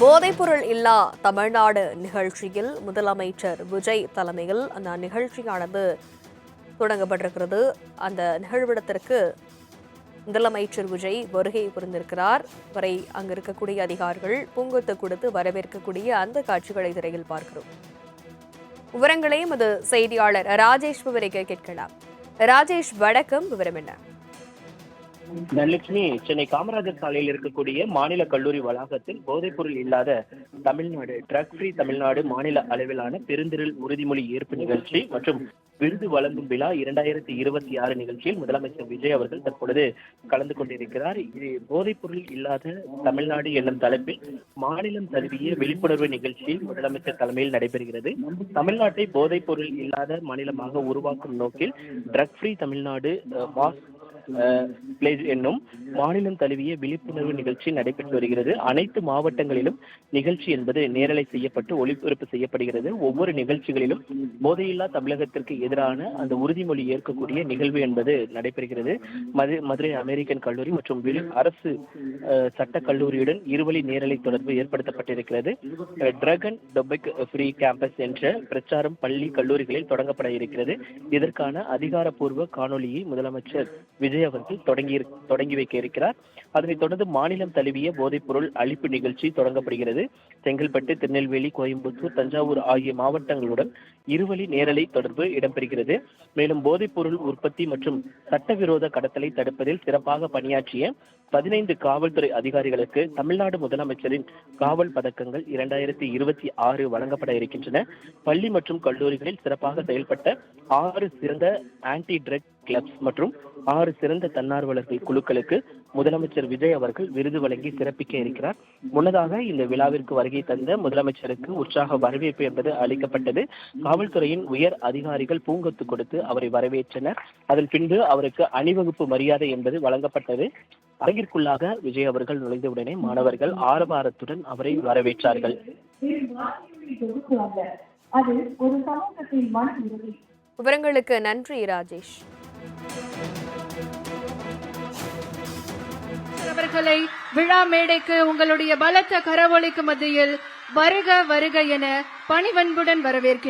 போதைப்பொருள் இல்லா தமிழ்நாடு நிகழ்ச்சியில் முதலமைச்சர் விஜய் தலைமையில் அந்த நிகழ்ச்சியானது தொடங்கப்பட்டிருக்கிறது. அந்த நிகழ்விடத்திற்கு முதலமைச்சர் விஜய் வருகை புரிந்திருக்கிறார். வரை அங்கு இருக்கக்கூடிய அதிகாரிகள் பூங்கொத்து கொடுத்து வரவேற்கக்கூடிய அந்த காட்சிகளை திரையில் பார்க்கிறோம். விவரங்களையும் அது செய்தியாளர் ராஜேஷ் விவரிக்க கேட்கலாம். ராஜேஷ், வணக்கம். விவரம் என்ன? தனலட்சுமி, சென்னை காமராஜர் சாலையில் இருக்கக்கூடிய மாநில கல்லூரி வளாகத்தில் போதைப்பொருள் இல்லாத தமிழ்நாடு, ட்ரக் ஃப்ரீ தமிழ்நாடு மாநில அளவிலான பெருந்திரள் உறுதிமொழி ஏற்பு நிகழ்ச்சி மற்றும் விருது வழங்கும் விழா 2026 நிகழ்ச்சியில் முதலமைச்சர் விஜய் அவர்கள் தற்பொழுது கலந்து கொண்டிருக்கிறார். இது போதைப்பொருள் இல்லாத தமிழ்நாடு என்னும் தலைப்பில் மாநிலம் தழுவிய விழிப்புணர்வு நிகழ்ச்சியில் முதலமைச்சர் தலைமையில் நடைபெறுகிறது. தமிழ்நாட்டை போதைப்பொருள் இல்லாத மாநிலமாக உருவாக்கும் நோக்கில் ட்ரக் ஃப்ரீ தமிழ்நாடு பிளேஸ் என்னும் மாநிலம் தழுவிய விழிப்புணர்வு நிகழ்ச்சி நடைபெற்று வருகிறது. அனைத்து மாவட்டங்களிலும் நிகழ்ச்சி என்பது நேரலை செய்யப்பட்டு ஒளிபரப்பு செய்யப்படுகிறது. ஒவ்வொரு நிகழ்ச்சிகளிலும் போதையில்லா தமிழகத்திற்கு எதிரான அந்த உறுதிமொழி ஏற்கக்கூடிய நிகழ்வு என்பது நடைபெறுகிறது. மதுரை அமெரிக்கன் கல்லூரி மற்றும் அரசு சட்ட கல்லூரியுடன் இருவழி நேரலை தொடர்பு ஏற்படுத்தப்பட்டிருக்கிறது. ட்ரக் அண்ட் டொபக் ஃப்ரீ கேம்பஸ் என்ற பிரச்சாரம் பள்ளி கல்லூரிகளில் தொடங்கப்பட இருக்கிறது. இதற்கான அதிகாரப்பூர்வ காணொலியை முதலமைச்சர் விஜய் அவர்கள் தொடங்கி வைக்க இருக்கிறார். அதனைத் தொடர்ந்து மாநிலம் தழுவிய போதைப்பொருள் அழிப்பு நிகழ்ச்சி தொடங்கப்படுகிறது. செங்கல்பட்டு, திருநெல்வேலி, கோயம்புத்தூர், தஞ்சாவூர் ஆகிய மாவட்டங்களுடன் இருவழி நேரலை தொடர்பு இடம்பெறுகிறது. மேலும் போதைப்பொருள் உற்பத்தி மற்றும் சட்டவிரோத கடத்தலை தடுப்பதில் சிறப்பாக பணியாற்றிய 15 காவல்துறை அதிகாரிகளுக்கு தமிழ்நாடு முதலமைச்சரின் காவல் பதக்கங்கள் 2026 வழங்கப்பட இருக்கின்றன. பள்ளி மற்றும் கல்லூரிகளில் சிறப்பாக செயல்பட்ட 6 சிறந்த ஆன்டி ட்ரக் கிளப்ஸ் மற்றும் 6 சிறந்த தன்னார்வலர்கள் குழுக்களுக்கு முதலமைச்சர் விஜய் அவர்கள் விருது வழங்கி சிறப்பிக்க இருக்கிறார். முன்னதாக இந்த விழாவிற்கு வருகை தந்த முதலமைச்சருக்கு உற்சாக வரவேற்பு என்பது அளிக்கப்பட்டது. காவல்துறையின் உயர் அதிகாரிகள் பூங்கொத்து கொடுத்து அவரை வரவேற்றனர். அதன் பின்பு அவருக்கு அணிவகுப்பு மரியாதை என்பது வழங்கப்பட்டது. அரங்கிற்குள்ளாக விஜய் அவர்கள் நுழைந்தவுடனே மாணவர்கள் ஆரவாரத்துடன் அவரை வரவேற்றார்கள். விவரங்களுக்கு நன்றி ராஜேஷ். அவர்களை விழா மேடைக்கு உங்களுடைய பலத்த கரவொலிக்கு மத்தியில் வருக வருக என பணிவன்புடன் வரவேற்கின்றனர்.